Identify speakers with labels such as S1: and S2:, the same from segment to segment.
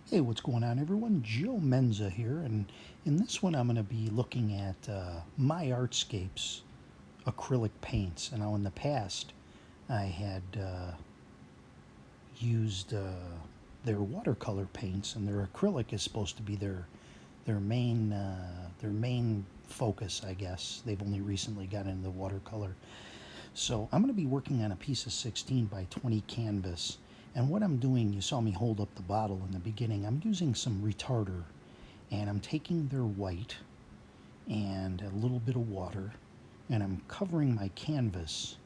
S1: Hey, what's going on, everyone? Joe Menza here, and in this one, I'm going to be looking at Myartscape's acrylic paints. And now, in the past, I had used their watercolor paints, and their acrylic is supposed to be their main focus, I guess. They've only recently got into the watercolor. So I'm going to be working on a piece of 16 by 20 canvas. And what I'm doing, you saw me hold up the bottle in the beginning, I'm using some retarder, and I'm taking their white and a little bit of water, and I'm covering my canvas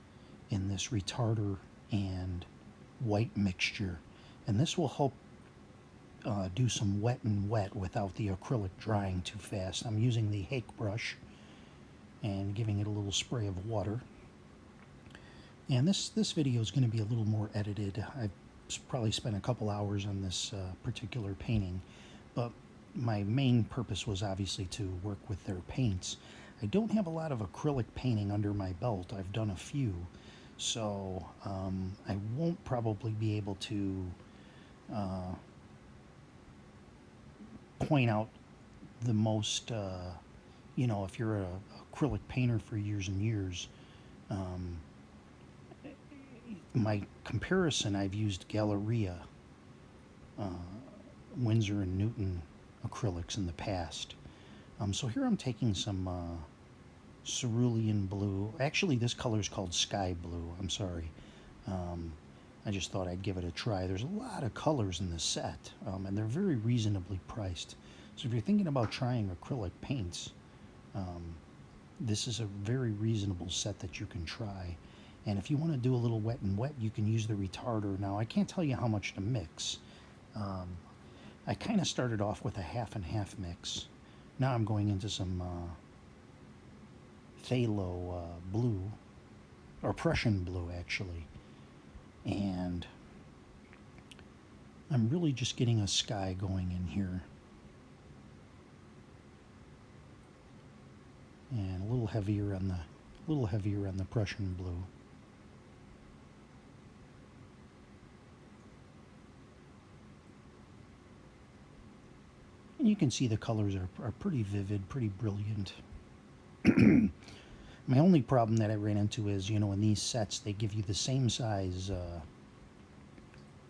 S1: in this retarder and white mixture. And this will help do some wet and wet without the acrylic drying too fast. I'm using the Hake brush and giving it a little spray of water. And this video is going to be a little more edited. I've probably spent a couple hours on this particular painting, but my main purpose was obviously to work with their paints. I don't have a lot of acrylic painting under my belt. I've done a few, so I won't probably be able to point out the most, if you're a acrylic painter for years and years, my comparison, I've used Galleria, uh, Winsor and Newton acrylics in the past. So here I'm taking some cerulean blue. Actually, this color is called sky blue. I'm sorry. I just thought I'd give it a try. There's a lot of colors in this set, and they're very reasonably priced. So if you're thinking about trying acrylic paints, this is a very reasonable set that you can try. And if you want to do a little wet and wet, you can use the retarder. Now, I can't tell you how much to mix. I kind of started off with a half and half mix. Now I'm going into some phthalo blue, or Prussian blue, actually. And I'm really just getting a sky going in here. And a little heavier on the Prussian blue. And you can see the colors are pretty vivid, pretty brilliant. My only problem that I ran into is, in these sets, they give you the same size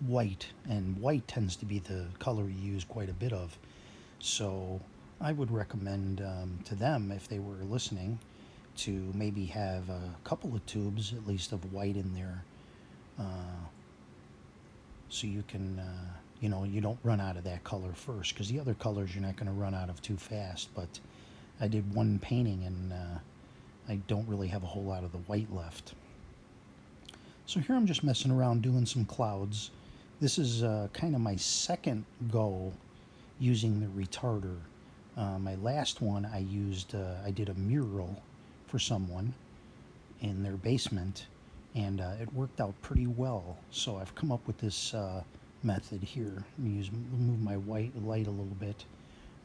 S1: white, and white tends to be the color you use quite a bit of. So I would recommend to them, if they were listening, to maybe have a couple of tubes, at least, of white in there, so you can, you don't run out of that color first, because the other colors you're not going to run out of too fast. But I did one painting, and I don't really have a whole lot of the white left. So here I'm just messing around doing some clouds. This is kind of my second go using the retarder. My last one I did a mural for someone in their basement, and it worked out pretty well. So I've come up with this method here. Move my white light a little bit.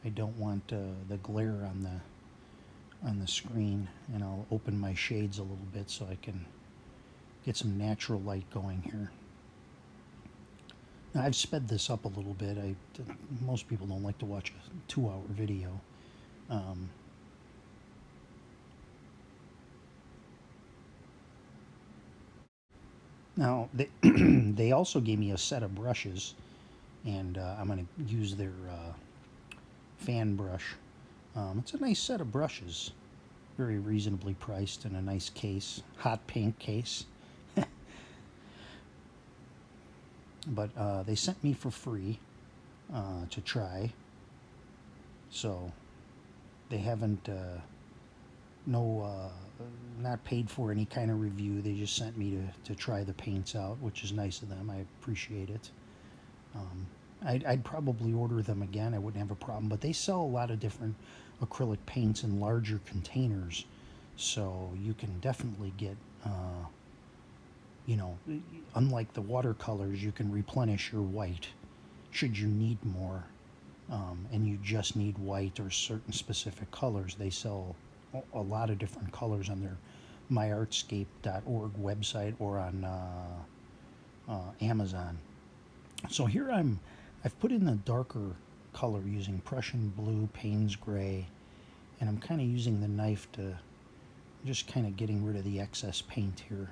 S1: I don't want the glare on the screen, and I'll open my shades a little bit so I can get some natural light going here. Now, I've sped this up a little bit. Most people don't like to watch a 2-hour video. Now, they also gave me a set of brushes, and I'm going to use their fan brush. It's a nice set of brushes, very reasonably priced, in a nice case, hot pink case. But they sent me for free to try, so they haven't not paid for any kind of review. They just sent me to try the paints out, which is nice of them. I appreciate it. I'd probably order them again. I wouldn't have a problem. But they sell a lot of different acrylic paints in larger containers, so you can definitely get, unlike the watercolors, you can replenish your white should you need more, and you just need white or certain specific colors. They sell a lot of different colors on their myartscape.org website or on Amazon. So here I'm I've put in the darker color using Prussian blue, Payne's gray, and I'm kind of using the knife to just kind of getting rid of the excess paint here.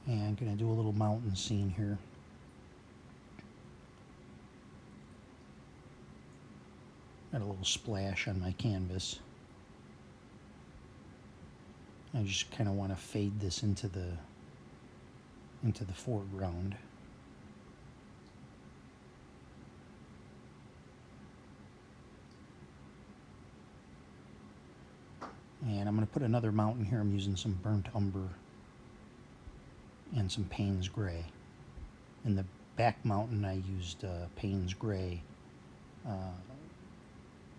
S1: And I'm going to do a little mountain scene here. Got a little splash on my canvas. I just kind of want to fade this into the foreground. And I'm going to put another mountain here. I'm using some burnt umber and some Payne's gray. In the back mountain I used Payne's gray,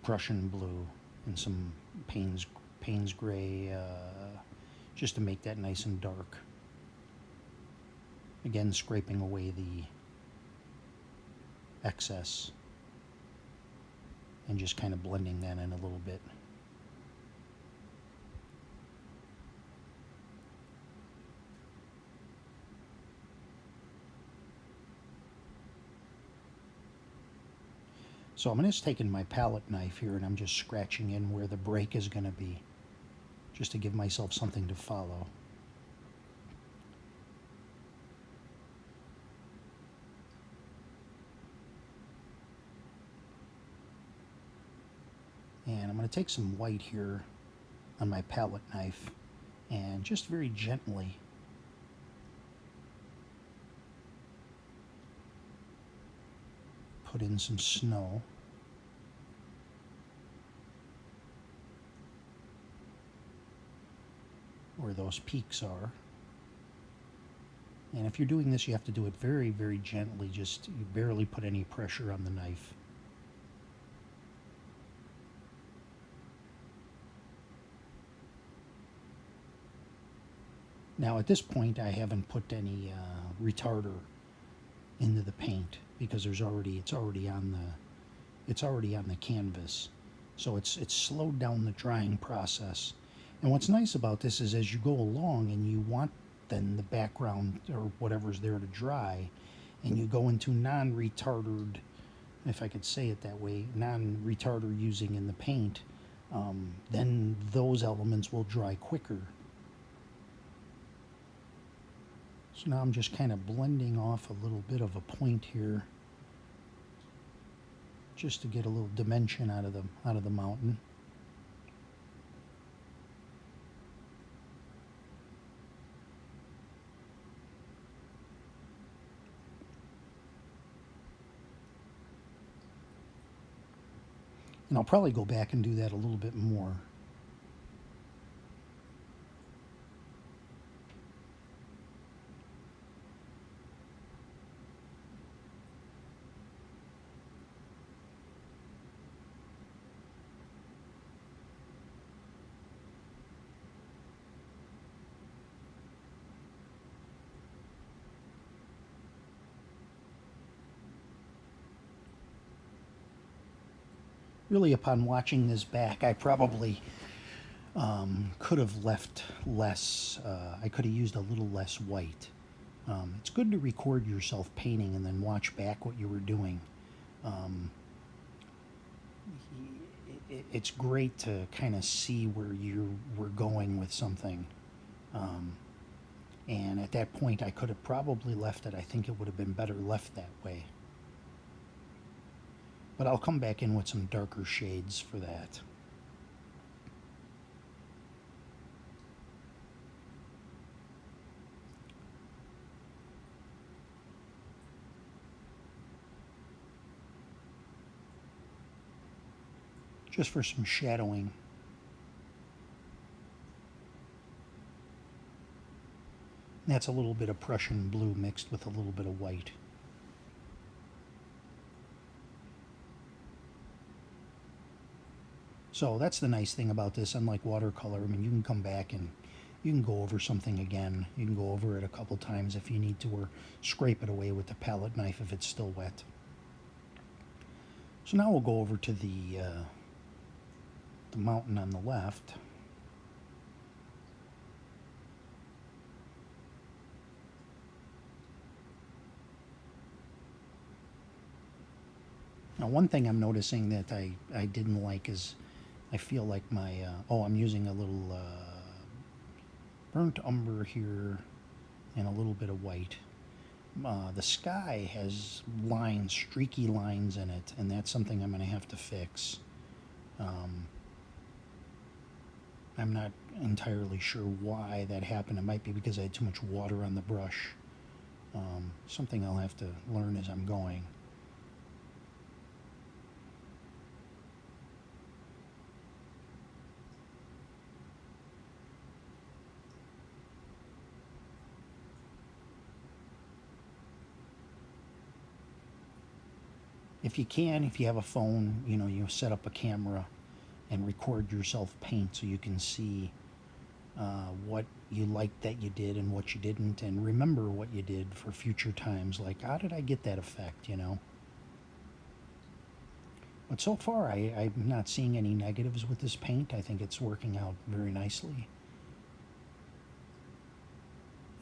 S1: Prussian blue, and some Payne's gray just to make that nice and dark. Again, scraping away the excess and just kind of blending that in a little bit. So I'm just taking my palette knife here and I'm just scratching in where the break is going to be, just to give myself something to follow. And I'm going to take some white here on my palette knife and just very gently put in some snow. Where those peaks are. And if you're doing this, you have to do it very, very gently. Just you barely put any pressure on the knife. Now at this point, I haven't put any retarder into the paint because it's already on the canvas, so it's slowed down the drying process. And what's nice about this is as you go along and you want then the background or whatever's there to dry, and you go into non-retarded, if I could say it that way, non-retarder using in the paint, then those elements will dry quicker. So now I'm just kind of blending off a little bit of a point here, just to get a little dimension out of the mountain. And I'll probably go back and do that a little bit more. Really, upon watching this back, I probably could have left less, I could have used a little less white. It's good to record yourself painting and then watch back what you were doing. It's great to kind of see where you were going with something. And at that point, I could have probably left it. I think it would have been better left that way. But I'll come back in with some darker shades for that. Just for some shadowing. And that's a little bit of Prussian blue mixed with a little bit of white. So that's the nice thing about this, unlike watercolor. I mean, you can come back and you can go over something again. You can go over it a couple times if you need to, or scrape it away with the palette knife if it's still wet. So now we'll go over to the mountain on the left. Now, one thing I'm noticing that I didn't like is I feel like my, oh, I'm using a little burnt umber here and a little bit of white. The sky has lines, streaky lines in it, and that's something I'm going to have to fix. Um, I'm not entirely sure why that happened. It might be because I had too much water on the brush. Something I'll have to learn as I'm going. If you can, if you have a phone, you know, you set up a camera and record yourself paint so you can see what you liked that you did and what you didn't, and remember what you did for future times. Like, how did I get that effect, you know? But so far, I'm not seeing any negatives with this paint. I think it's working out very nicely.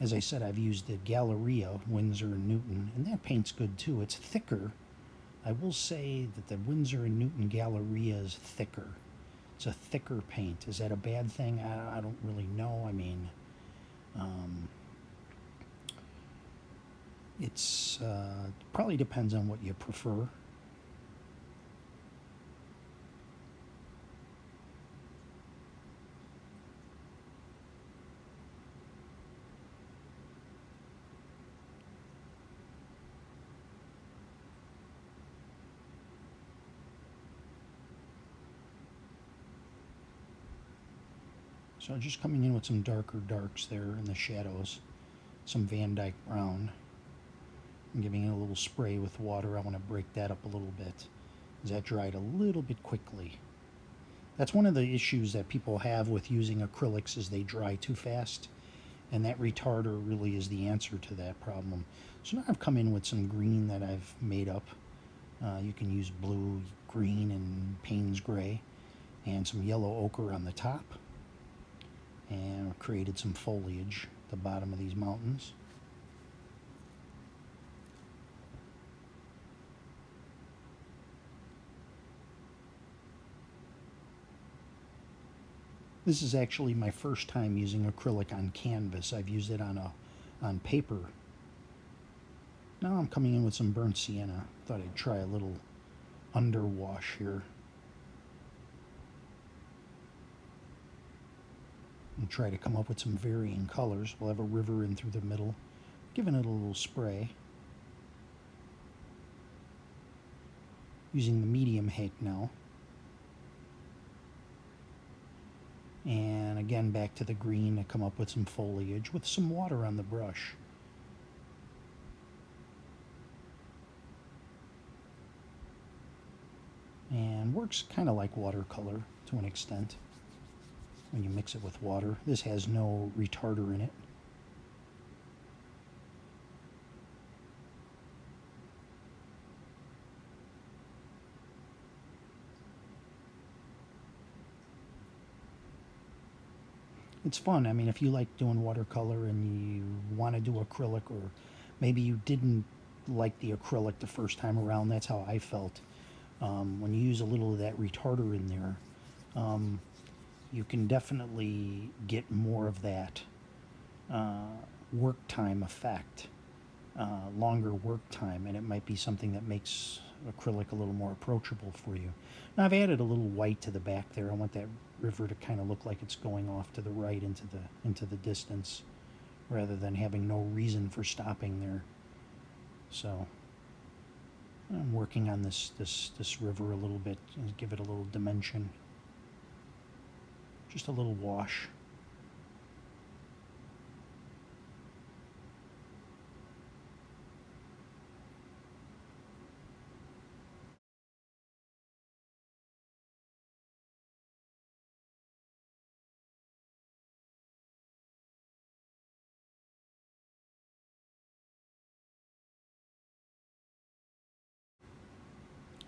S1: As I said, I've used the Galleria Winsor & Newton, and that paint's good too. It's thicker. I will say that the Winsor & Newton Galleria is thicker. It's a thicker paint. Is that a bad thing? I don't really know. I mean, it's probably depends on what you prefer. So just coming in with some darker darks there in the shadows, some Van Dyke brown. I'm giving it a little spray with water. I want to break that up a little bit, as that dried a little bit quickly. That's one of the issues that people have with using acrylics, is they dry too fast, and that retarder really is the answer to that problem. So now I've come in with some green that I've made up. You can use blue, green, and Payne's gray, and some yellow ochre on the top, and I've created some foliage at the bottom of these mountains. This is actually my first time using acrylic on canvas. I've used it on paper. Now I'm coming in with some burnt sienna. Thought I'd try a little underwash here. And try to come up with some varying colors. We'll have a river in through the middle. Giving it a little spray. Using the medium hake now. And again, back to the green to come up with some foliage with some water on the brush. And works kind of like watercolor to an extent when you mix it with water. This has no retarder in it. It's fun. I mean, if you like doing watercolor and you want to do acrylic, or maybe you didn't like the acrylic the first time around, that's how I felt. When you use a little of that retarder in there, you can definitely get more of that work time effect, longer work time, and it might be something that makes acrylic a little more approachable for you. Now I've added a little white to the back there. I want that river to kind of look like it's going off to the right into the distance, rather than having no reason for stopping there. So I'm working on this river a little bit and give it a little dimension. Just a little wash.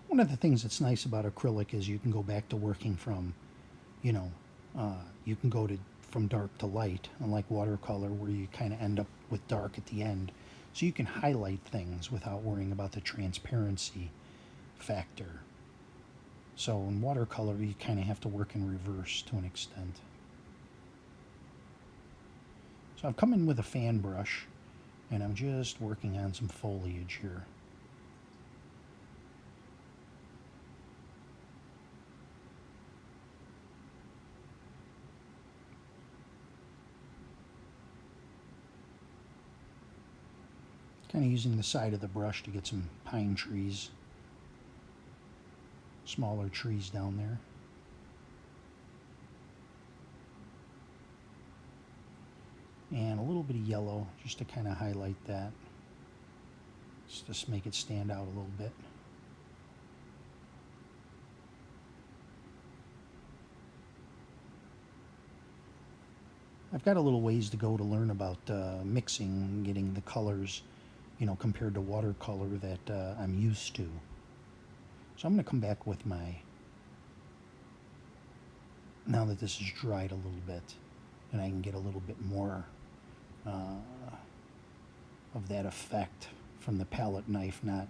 S1: One of the things that's nice about acrylic is you can go back to working from, you know, you can go to from dark to light, unlike watercolor where you kind of end up with dark at the end. So you can highlight things without worrying about the transparency factor. So in watercolor, you kind of have to work in reverse to an extent. So I've come in with a fan brush, and I'm just working on some foliage here. Kind of using the side of the brush to get some pine trees, smaller trees down there. And a little bit of yellow just to kind of highlight that, just to make it stand out a little bit. I've got a little ways to go to learn about mixing, getting the colors, you know, compared to watercolor that I'm used to. So I'm going to come back with my, now that this is dried a little bit, and I can get a little bit more of that effect from the palette knife, not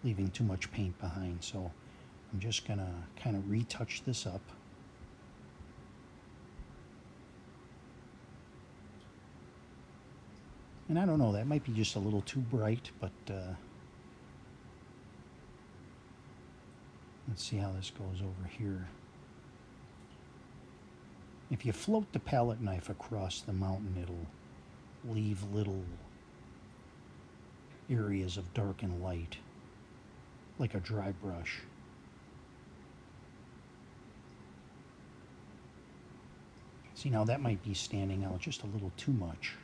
S1: leaving too much paint behind. So I'm just going to kind of retouch this up. And I don't know, that might be just a little too bright, but let's see how this goes over here. If you float the palette knife across the mountain, it'll leave little areas of dark and light, like a dry brush. See, now that might be standing out just a little too much.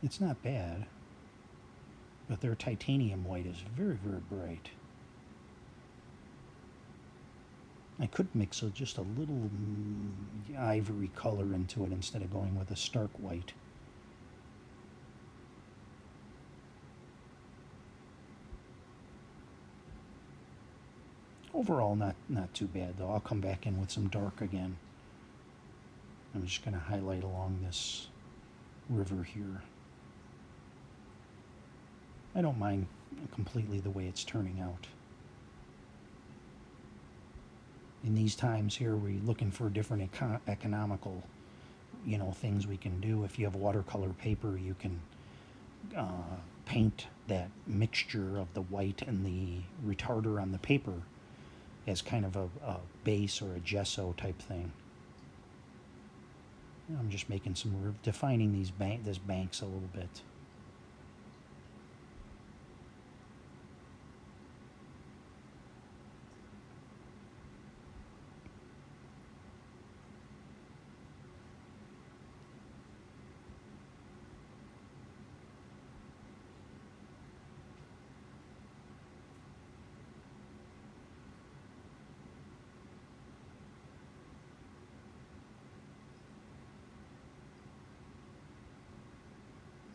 S1: It's not bad, but their titanium white is very, very bright. I could mix just a little ivory color into it instead of going with a stark white. Overall, not too bad, though. I'll come back in with some dark again. I'm just going to highlight along this river here. I don't mind completely the way it's turning out. In these times here, we're looking for different economical, you know, things we can do. If you have watercolor paper, you can paint that mixture of the white and the retarder on the paper as kind of a base or a gesso type thing. I'm just making some, defining these this banks a little bit.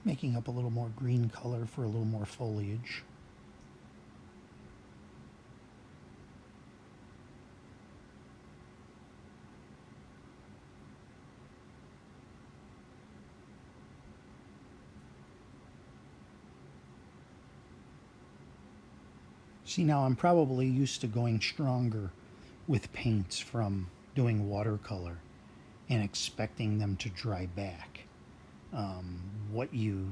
S1: Making up a little more green color for a little more foliage. See, now I'm probably used to going stronger with paints from doing watercolor and expecting them to dry back. What you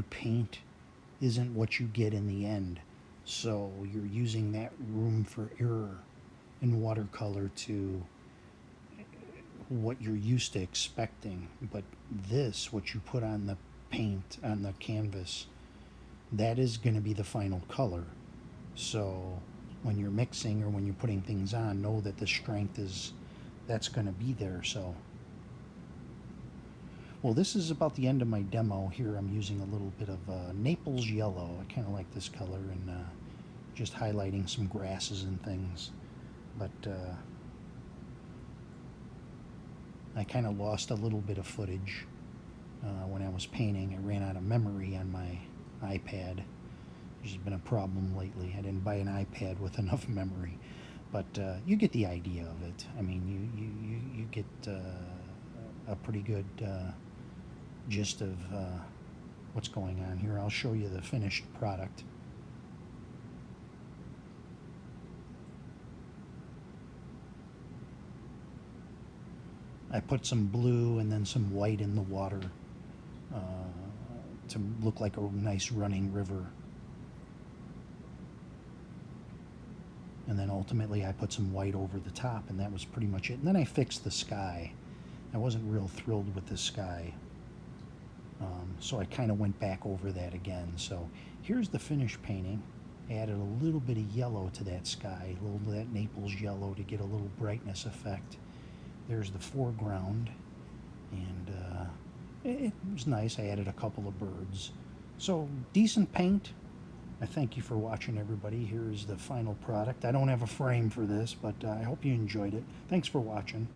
S1: paint isn't what you get in the end. So you're using that room for error in watercolor to what you're used to expecting. But this, what you put on the paint, on the canvas, that is going to be the final color. So when you're mixing or when you're putting things on, know that the strength is, that's going to be there. So, well, this is about the end of my demo here. I'm using a little bit of Naples yellow. I kind of like this color, and just highlighting some grasses and things. But I kind of lost a little bit of footage when I was painting. I ran out of memory on my iPad, which has been a problem lately. I didn't buy an iPad with enough memory. But you get the idea of it. I mean, you get a pretty good gist of what's going on here. I'll show you the finished product. I put some blue and then some white in the water to look like a nice running river. And then ultimately I put some white over the top, and that was pretty much it. And then I fixed the sky. I wasn't real thrilled with the sky. So I kind of went back over that again. So here's the finished painting. I added a little bit of yellow to that sky, a little of that Naples yellow to get a little brightness effect. There's the foreground, and it was nice. I added a couple of birds. So decent paint. I thank you for watching, everybody. Here's the final product. I don't have a frame for this, but I hope you enjoyed it. Thanks for watching.